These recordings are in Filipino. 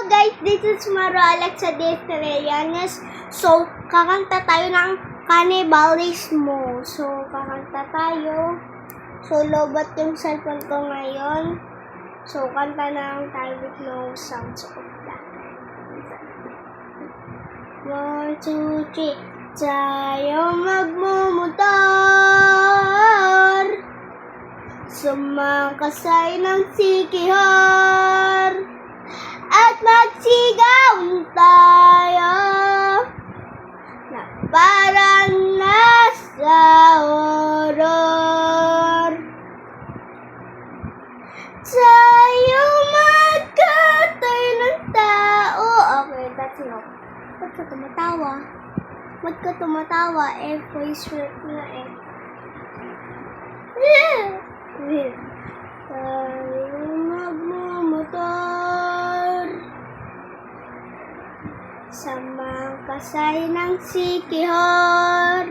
guys, this is Maro Alexa Desperellanes. So, kakanta tayo ng Cannibalismo. So, kakanta tayo. So, lobat yung cellphone ko ngayon. So, kanta lang tayo with no sounds of that. 1, 2, 3. Tayo magmumotor sumakasay ng sikihor at magsigaw tayo na parang nasa horror. Tayo magkatay ng tao. Okay, that's enough. Ba't ka tumatawa? Ba't ka tumatawa? Voice work na Tayo magmumotor sa makasay ng sikihor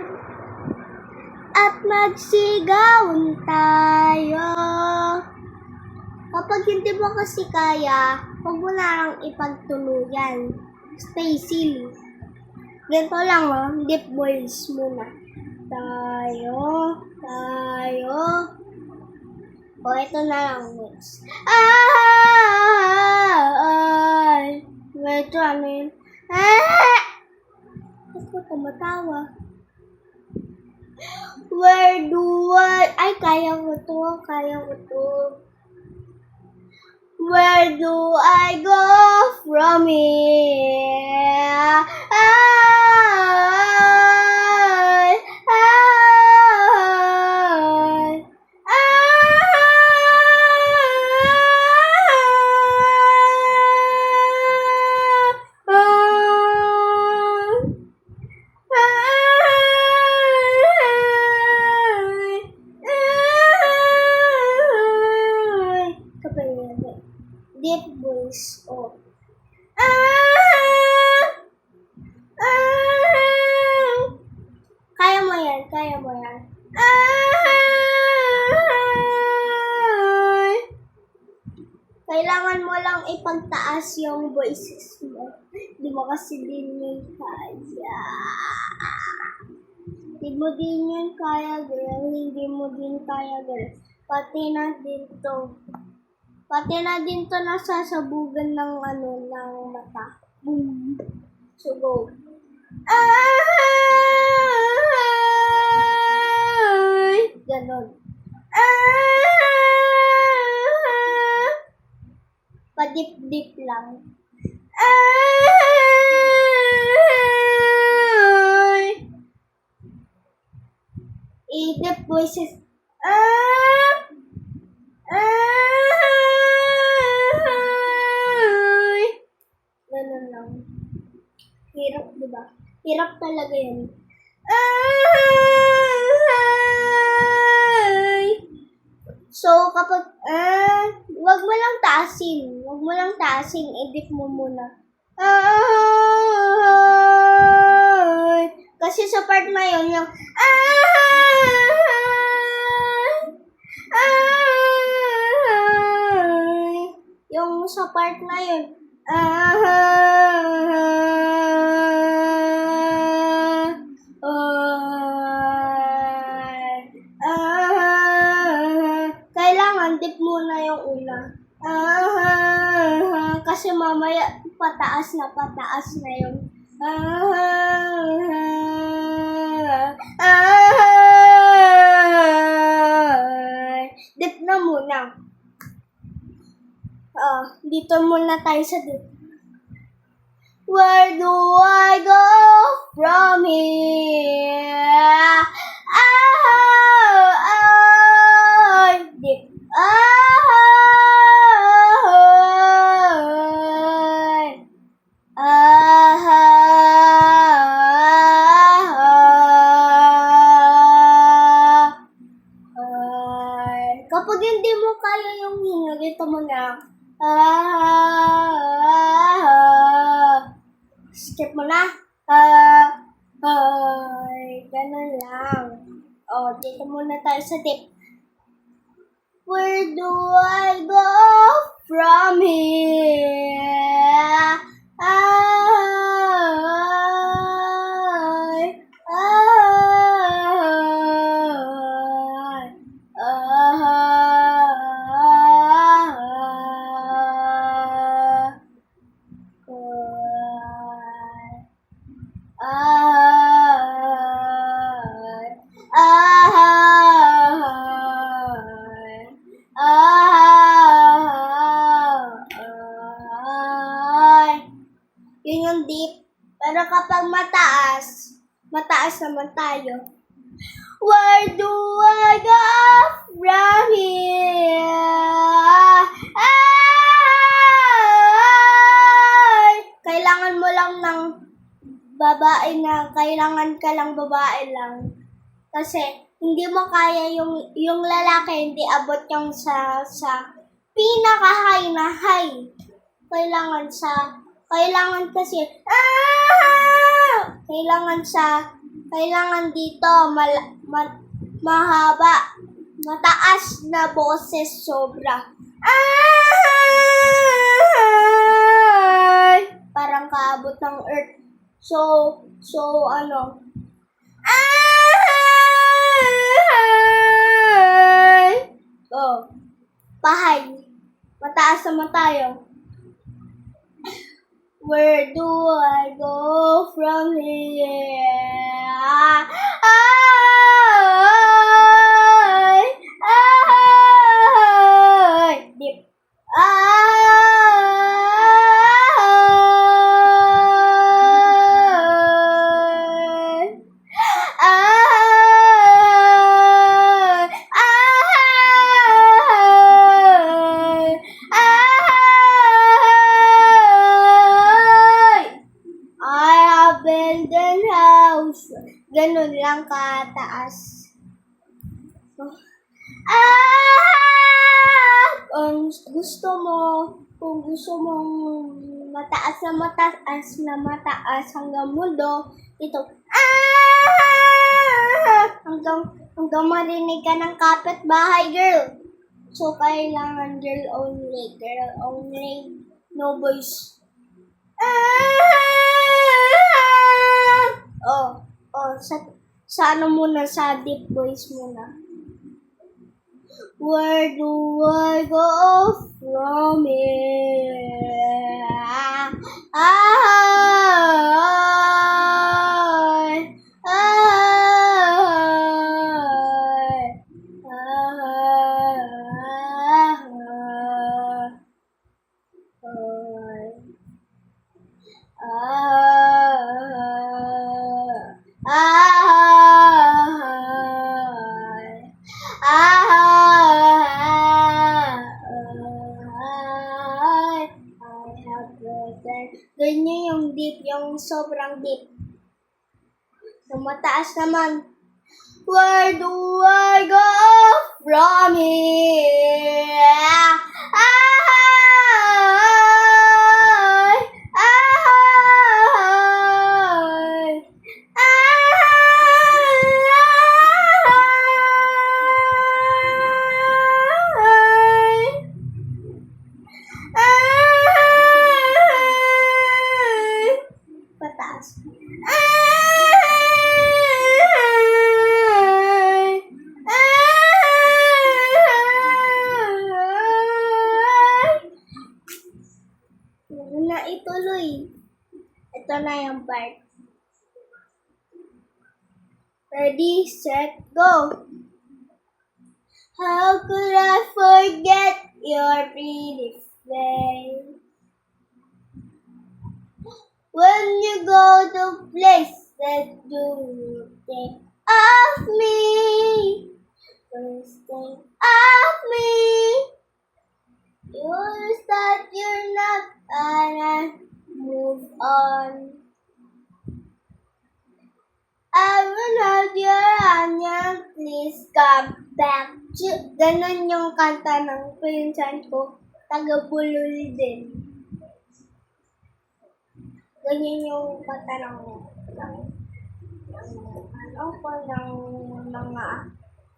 at magsigawan tayo. Kapag hindi mo kasi kaya, huwag mo na lang ipagtuluyan. Stay silly. Ganito lang deep voice muna. Tayo. O, ito na lang next. Medyo ano yun? Ba't ko tumatawa? Where do I... kaya ko to. Where do I go from here? Deep voice. Kaya mo yan. Kailangan mo lang ipagtaas yung voices mo. Di mo kasi din yun kaya. Hindi mo din kaya, girl. Pati na din to nasasabugan ng mata. Boom. So, go. Ganon. Padip-dip lang. I-deep voices. Ganun lang. Hirap, diba? Hirap talaga yun. So, kapag, wag mo lang taasin. Edit mo muna. Kasi sa part na yun, yung sa part na yun, kailangan dip muna yung una. Kasi mamaya pataas na yung dip na muna. Dito muna tayo sa dip. Where do I go from here? Dip. Kapag hindi mo kaya yung hinga, dito mo na. Skip mo na. Ganun lang. Dito muna tayo sa tip. Where do I go from here? Yun yung deep. Pero kapag mataas, mataas naman tayo. Where do I go from here? Ay! Kailangan mo lang ng babae na, kailangan ka lang babae lang. Kasi hindi mo kaya yung lalaki, hindi abot yung sa pinaka-high na high. Kailangan kasi, kailangan dito, mahaba, mataas na boses sobra. Ay! Parang kaabot ng earth. So, ano? Ay! Oh, pahay. Mataas naman tayo. Where do I go from here? Ay! Deep. Abandoned house. Ganun lang kataas. Kung gusto mong mataas hanggang mundo, ito. Hanggang marinig ka ng kapitbahay, girl. So, kailangan girl only, no boys. Sa ano muna, sa deep voice muna. Where do I go from here? Ganyan yung deep, yung sobrang deep. Yung mataas naman. Where do I go from here? Pataas. Huwag na ituloy. Ito na yung part. Ready, set, go! How could I forget your pretty face? When you go to places, do you think of me? First think of me. You start your nap and I move on. I will hold your hand, please come back. Ganon yung kanta ng pinsan ko. Taga-Bulol din. Ganyan yung kanta ng mga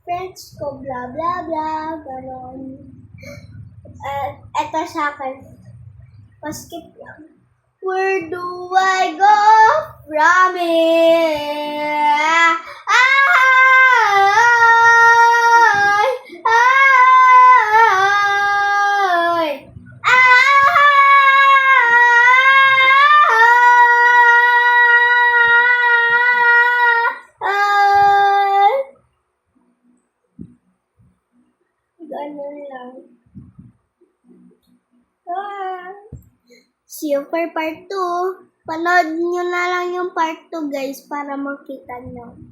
friends ko, blah blah blah, ganon. Eto sa akin, paskip lang. Where do I go from here? Ganun lang. See you for part 2. Panood nyo na lang yung part 2 guys para makita nyo.